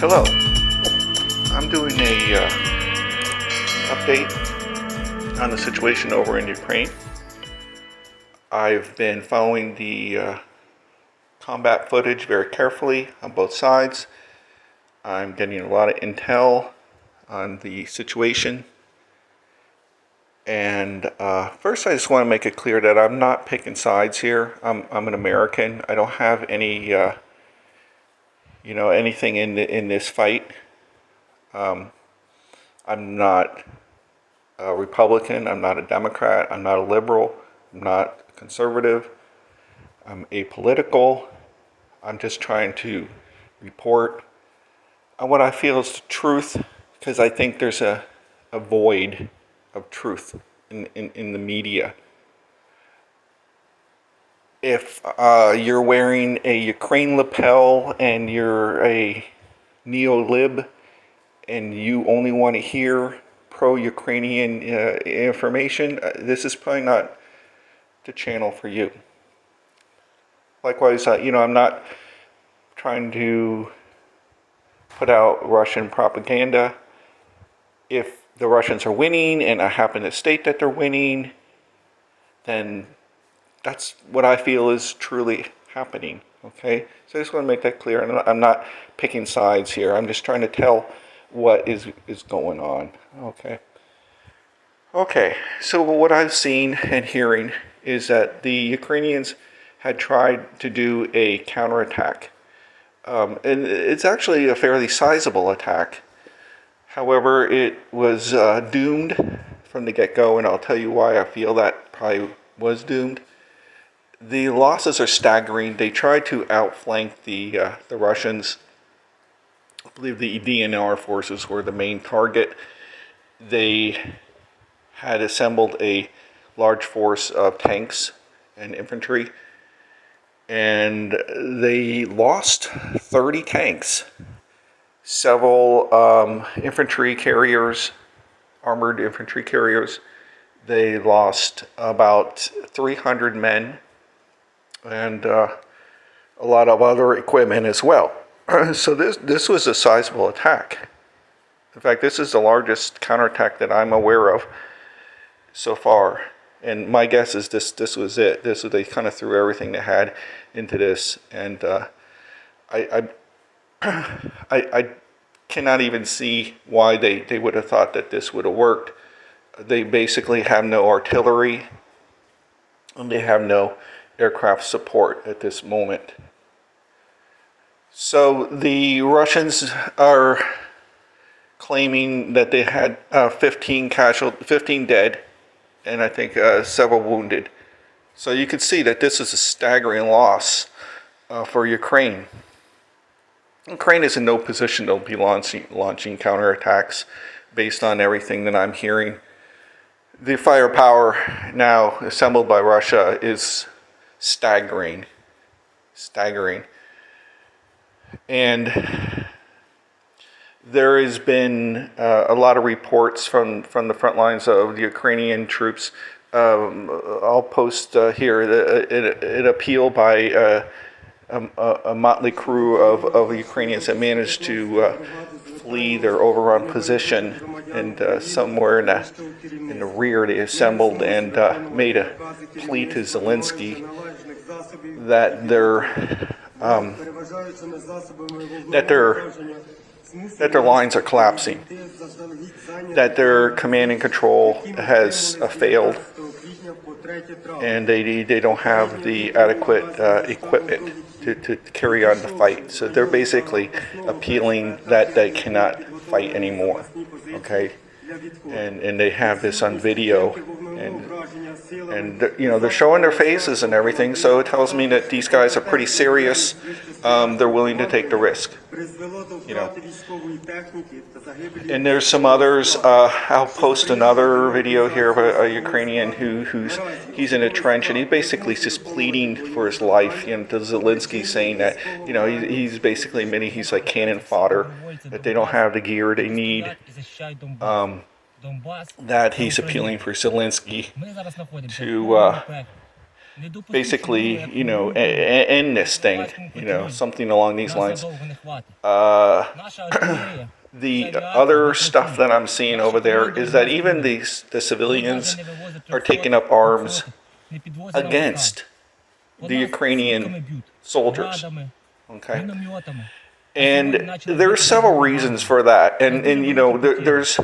Hello, I'm doing a update on the situation over in Ukraine. I've been following the combat footage very carefully on both sides. I'm getting a lot of intel on the situation. And first I just want to make it clear that I'm not picking sides here. I'm an American. I don't have any anything in this fight. I'm not a Republican, I'm not a Democrat, I'm not a liberal, I'm not a conservative, I'm apolitical. I'm just trying to report on what I feel is the truth, because I think there's a void of truth in the media. If you're wearing a Ukraine lapel and you're a neo-lib and you only want to hear pro-Ukrainian information, this is probably not the channel for you. Likewise, I'm not trying to put out Russian propaganda. If the Russians are winning and I happen to state that they're winning, then that's what I feel is truly happening, okay? So I just want to make that clear. And I'm not picking sides here. I'm just trying to tell what is going on, okay? Okay, so what I've seen and hearing is that the Ukrainians had tried to do a counterattack. And it's actually a fairly sizable attack. However, it was doomed from the get-go, and I'll tell you why I feel that probably was doomed. The losses are staggering. They tried to outflank the Russians. I believe the DNR forces were the main target. They had assembled a large force of tanks and infantry, and they lost 30 tanks, several infantry carriers, armored infantry carriers. They lost about 300 men and a lot of other equipment as well. So this was a sizable attack. In fact, this is the largest counterattack that I'm aware of so far. And my guess is this was it. They kind of threw everything they had into this, and I cannot even see why they would have thought that this would have worked. They basically have no artillery, and they have no aircraft support at this moment. So the Russians are claiming that they had 15 dead, and I think several wounded. So you can see that this is a staggering loss for Ukraine. Ukraine is in no position to be launching counterattacks based on everything that I'm hearing. The firepower now assembled by Russia is staggering. And there has been a lot of reports from the front lines of the Ukrainian troops. I'll post here an appeal by a motley crew of Ukrainians that managed to flee their overrun position, and somewhere in the rear they assembled and made a plea to Zelensky that their lines are collapsing, that their command and control has failed, and they don't have the adequate equipment to carry on the fight. So they're basically appealing that they cannot fight anymore, okay? And they have this on video, and they're showing their faces and everything, so it tells me that these guys are pretty serious. They're willing to take the risk, And there's some others. I'll post another video here of a Ukrainian he's in a trench, and he's basically just pleading for his life. To Zelensky, saying that he's basically admitting he's like cannon fodder, that they don't have the gear they need. That he's appealing for Zelensky to basically, end this thing, something along these lines. Uh, the other stuff that I'm seeing over there is that even the civilians are taking up arms against the Ukrainian soldiers. Okay. And there's several reasons for that, and there's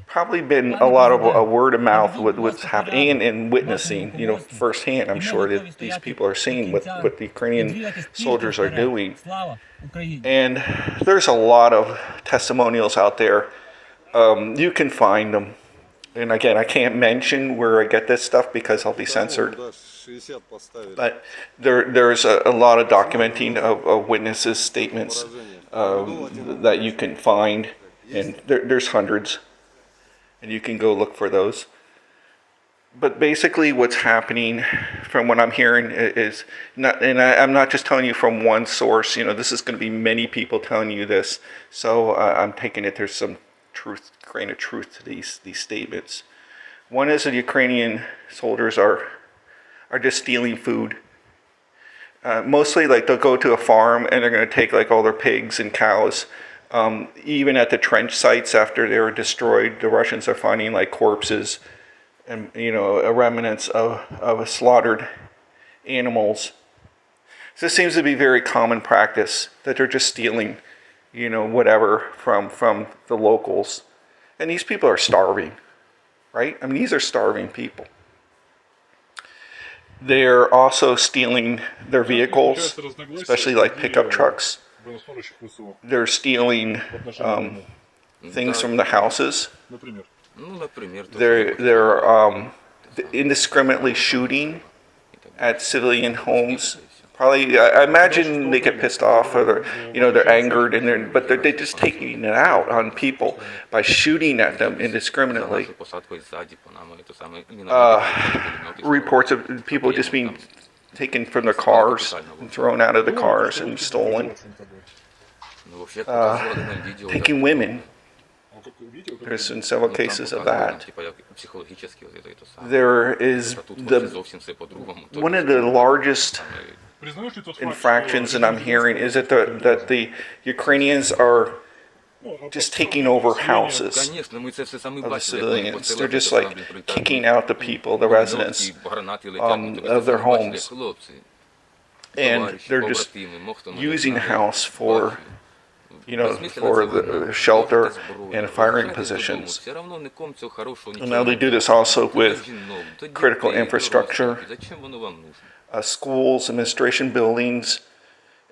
probably been a lot of word of mouth with what's happening and witnessing, firsthand. I'm sure that these people are seeing what the Ukrainian soldiers are doing, and there's a lot of testimonials out there. You can find them, and again, I can't mention where I get this stuff because I'll be censored. But there's a lot of documenting of witnesses' statements that you can find, and there's hundreds, and you can go look for those. But basically what's happening from what I'm hearing is not, and I'm not just telling you from one source, this is going to be many people telling you this, so I'm taking it there's some grain of truth to these statements. One is that Ukrainian soldiers are just stealing food. Mostly, like, they'll go to a farm and they're going to take like all their pigs and cows. Even at the trench sites after they were destroyed, the Russians are finding like corpses and remnants of slaughtered animals. So this seems to be very common practice that they're just stealing, whatever from the locals. And these people are starving, right? I mean, these are starving people. They're also stealing their vehicles, especially like pickup trucks. They're stealing things from the houses. They're indiscriminately shooting at civilian homes. Probably, I imagine they get pissed off, or they're angered, but they're just taking it out on people by shooting at them indiscriminately. Reports of people just being taken from their cars and thrown out of the cars and stolen. Taking women. There's been several cases of that. There is one of the largest infractions that I'm hearing is that the Ukrainians are just taking over houses of the civilians. They're just like kicking out the people, the residents of their homes, and they're just using the house for the shelter and firing positions. And now they do this also with critical infrastructure, schools, administration buildings,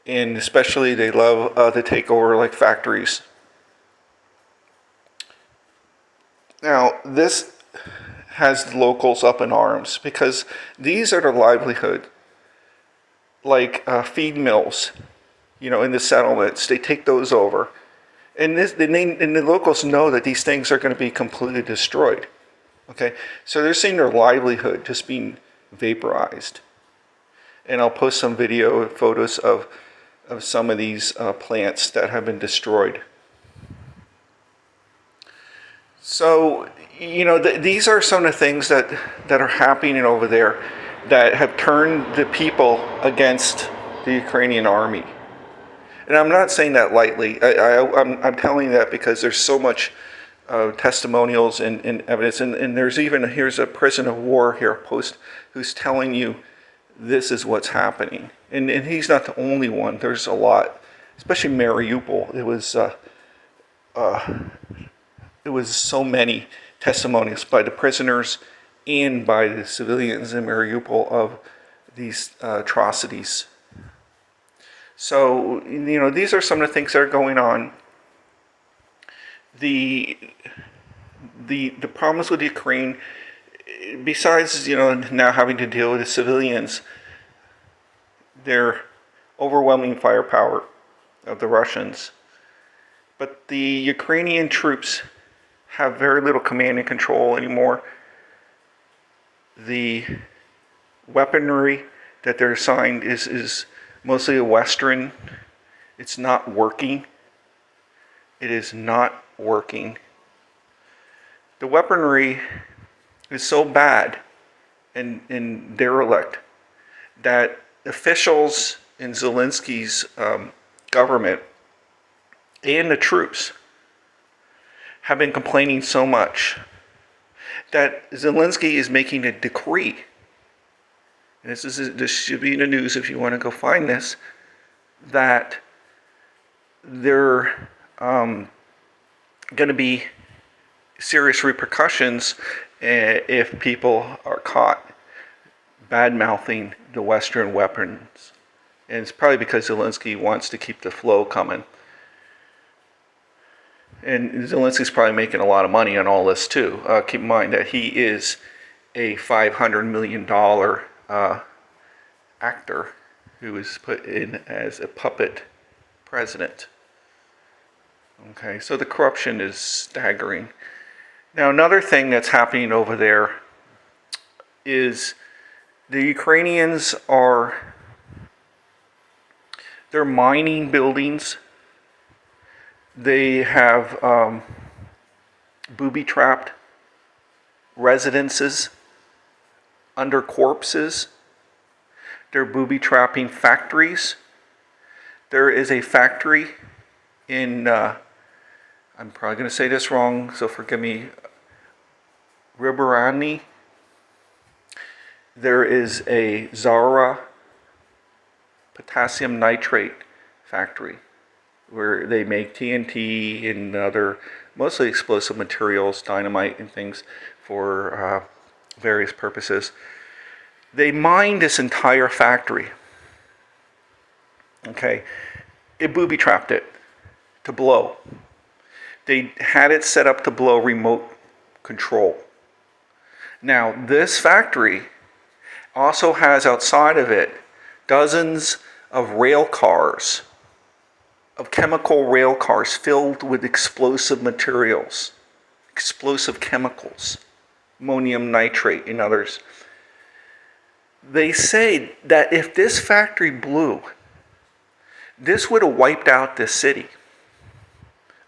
and especially they love to take over like factories. Now, this has locals up in arms because these are their livelihood. Like feed mills, in the settlements, they take those over. And the locals know that these things are going to be completely destroyed. Okay, so they're seeing their livelihood just being vaporized. And I'll post some video photos of some of these plants that have been destroyed. So, these are some of the things that are happening over there that have turned the people against the Ukrainian army. And I'm not saying that lightly. I'm telling you that because there's so much testimonials and evidence. And there's here's a prisoner of war here post who's telling you this is what's happening. And he's not the only one. There's a lot, especially Mariupol. It was so many testimonies by the prisoners and by the civilians in Mariupol of these atrocities. So, these are some of the things that are going on. The problems with Ukraine, besides, now having to deal with the civilians, their overwhelming firepower of the Russians. But the Ukrainian troops have very little command and control anymore. The weaponry that they're assigned is mostly a Western. It's not working. It is not working. The weaponry is so bad and derelict that officials in Zelensky's government and the troops have been complaining so much that Zelensky is making a decree. And this should be in the news if you want to go find this, that there going to be serious repercussions if people are caught bad-mouthing the Western weapons. And it's probably because Zelensky wants to keep the flow coming. And Zelensky's probably making a lot of money on all this too. Keep in mind that he is a $500 million actor who was put in as a puppet president. Okay, so the corruption is staggering. Now, another thing that's happening over there is the Ukrainians they're mining buildings. They have booby-trapped residences under corpses. They're booby-trapping factories. There is a factory in, I'm probably going to say this wrong, so forgive me, Riberani. There is a Zara potassium nitrate factory where they make TNT and other mostly explosive materials, dynamite and things for various purposes. They mined this entire factory. Okay, it booby-trapped it to blow. They had it set up to blow remote control. Now, this factory also has outside of it dozens of rail cars, of chemical rail cars filled with explosive materials, explosive chemicals, ammonium nitrate and others. They say that if this factory blew, this would have wiped out this city.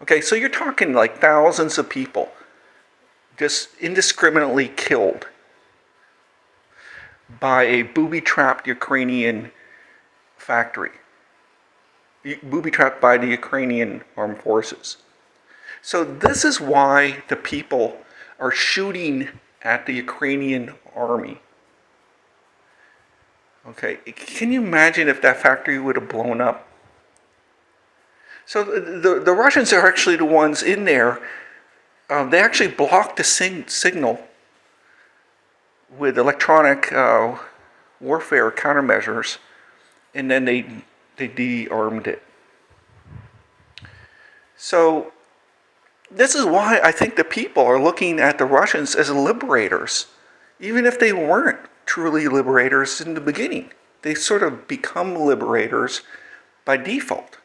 Okay, so you're talking like thousands of people just indiscriminately killed by a booby-trapped Ukrainian factory, booby-trapped by the Ukrainian armed forces. So this is why the people are shooting at the Ukrainian army. Okay, can you imagine if that factory would have blown up? So the Russians are actually the ones in there. They actually blocked the signal with electronic warfare countermeasures, and then they de-armed it. So this is why I think the people are looking at the Russians as liberators, even if they weren't truly liberators in the beginning. They sort of become liberators by default.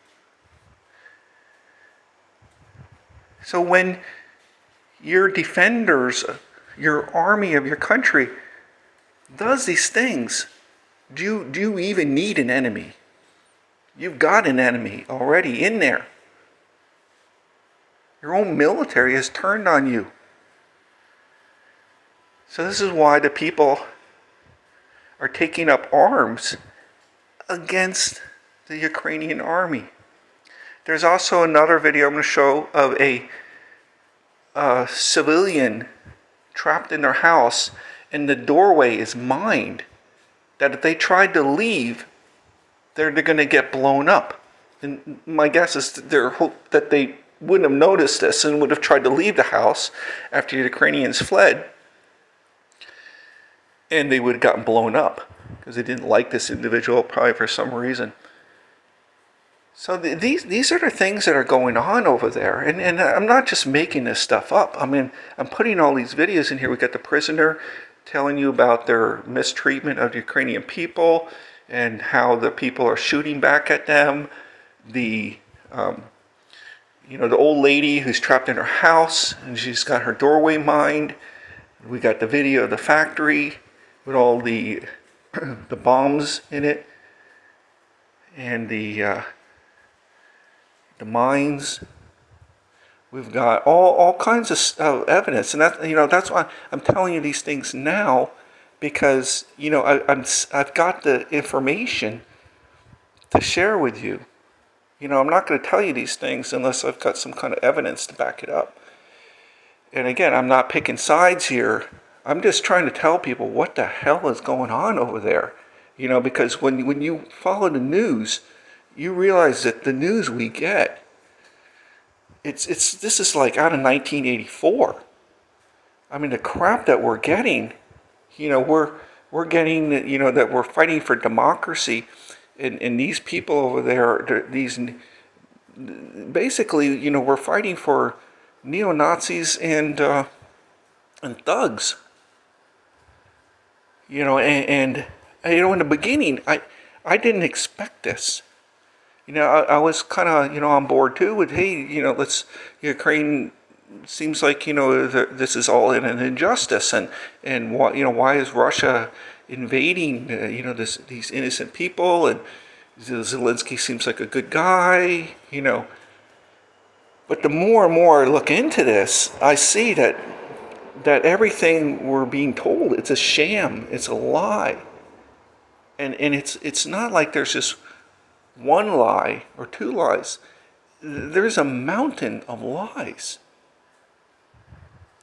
So when your defenders, your army of your country, does these things, do you even need an enemy? You've got an enemy already in there. Your own military has turned on you. So this is why the people are taking up arms against the Ukrainian army. There's also another video I'm going to show of a civilian trapped in their house, and the doorway is mined, that if they tried to leave, they're going to get blown up. And my guess is their hope that they wouldn't have noticed this and would have tried to leave the house after the Ukrainians fled, and they would have gotten blown up because they didn't like this individual, probably for some reason. So these are the things that are going on over there. And I'm not just making this stuff up. I mean, I'm putting all these videos in here. We got the prisoner telling you about their mistreatment of the Ukrainian people and how the people are shooting back at them. The old lady who's trapped in her house and she's got her doorway mined. We got the video of the factory with all the the bombs in it and the mines. We've got all kinds of evidence, and that's why I'm telling you these things now, because, I've got the information to share with you. I'm not going to tell you these things unless I've got some kind of evidence to back it up. And again, I'm not picking sides here. I'm just trying to tell people what the hell is going on over there. Because when you follow the news, you realize that the news we get, this is like out of 1984. I mean, the crap that we're getting, we're getting, that we're fighting for democracy, and these people over there, basically, we're fighting for neo-Nazis and thugs. And in the beginning, I didn't expect this. I was kind of, on board too with, hey, Ukraine seems like, this is all in an injustice, and why is Russia invading, these innocent people, and Zelensky seems like a good guy, But the more and more I look into this, I see that everything we're being told, it's a sham, it's a lie. And it's not like there's just one lie or two lies. There's a mountain of lies.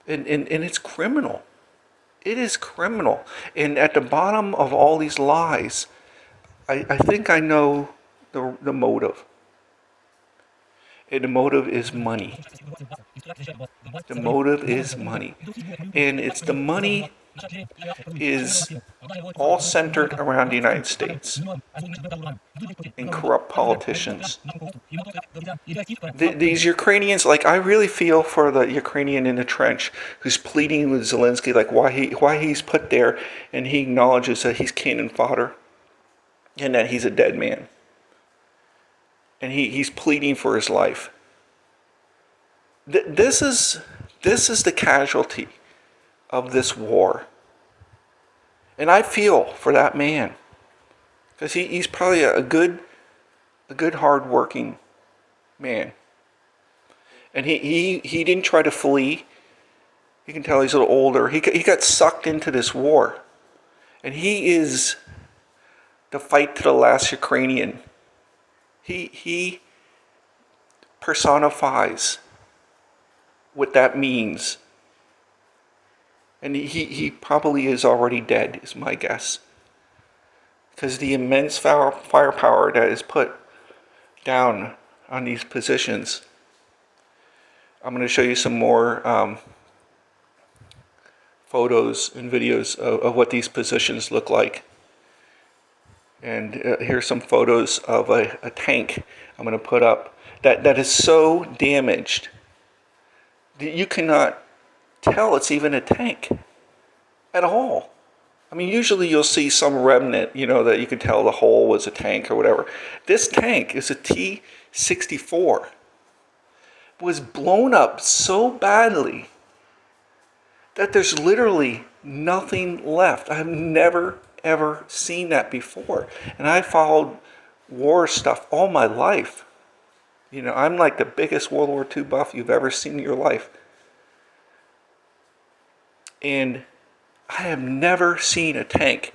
And it's criminal. It is criminal. And at the bottom of all these lies, I think I know the motive. And the motive is money. The motive is money. And it's the money is all centered around the United States and corrupt politicians. These Ukrainians, like, I really feel for the Ukrainian in the trench who's pleading with Zelensky, like why he's put there, and he acknowledges that he's cannon fodder and that he's a dead man. And he's pleading for his life. This is the casualty of this war. And I feel for that man, because he's probably a good hard-working man. And he didn't try to flee. You can tell he's a little older. He got sucked into this war. And he is the fight to the last Ukrainian. He personifies what that means. And he probably is already dead, is my guess. Because the immense firepower that is put down on these positions. I'm going to show you some more photos and videos of what these positions look like. And here's some photos of a tank I'm going to put up that is so damaged that you cannot tell it's even a tank at all. I mean, usually you'll see some remnant, that you can tell the hull was a tank or whatever. This tank is a T-64. It was blown up so badly that there's literally nothing left. I've never ever seen that before. And I followed war stuff all my life. I'm like the biggest World War II buff you've ever seen in your life. And I have never seen a tank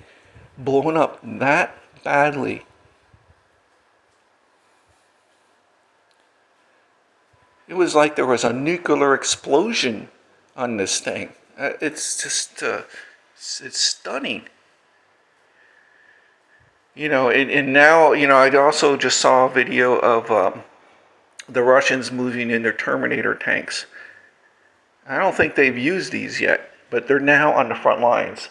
blown up that badly. It was like there was a nuclear explosion on this thing. It's just, it's stunning. And now, I also just saw a video of the Russians moving in their Terminator tanks. I don't think they've used these yet, but they're now on the front lines.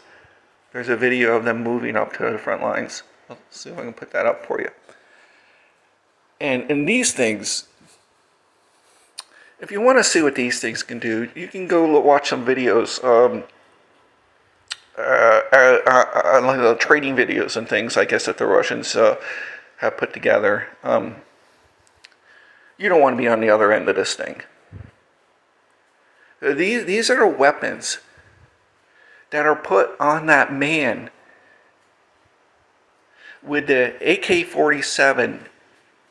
There's a video of them moving up to the front lines. I'll see if I can put that up for you. And these things, if you want to see what these things can do, you can go watch some videos. Like trading videos and things, I guess, that the Russians have put together. You don't want to be on the other end of this thing. These are the weapons that are put on that man with the AK-47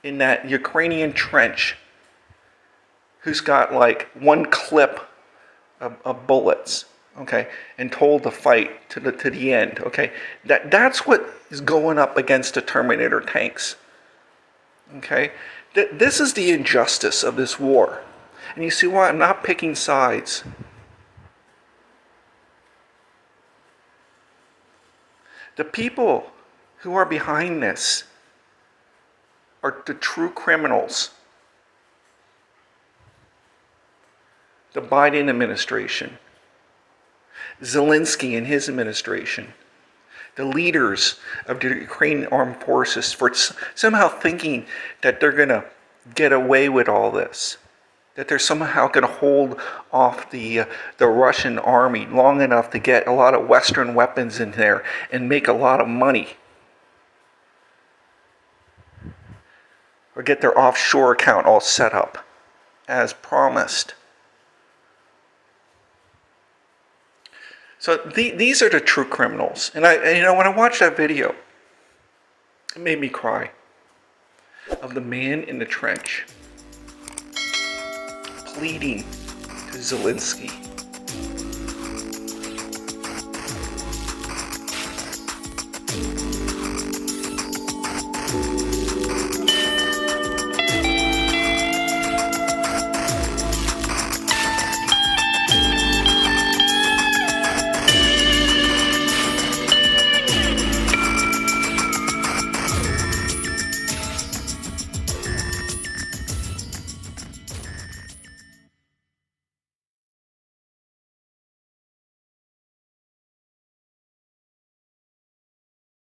in that Ukrainian trench, who's got like one clip of bullets. okay, and told to fight to the end, okay? That's what is going up against the Terminator tanks, okay? This is the injustice of this war. And you see why I'm not picking sides. The people who are behind this are the true criminals. The Biden administration, Zelensky and his administration, the leaders of the Ukrainian armed forces for somehow thinking that they're going to get away with all this, that they're somehow going to hold off the Russian army long enough to get a lot of Western weapons in there and make a lot of money, or get their offshore account all set up as promised. So these are the true criminals. And when I watched that video, it made me cry. Of the man in the trench pleading to Zelensky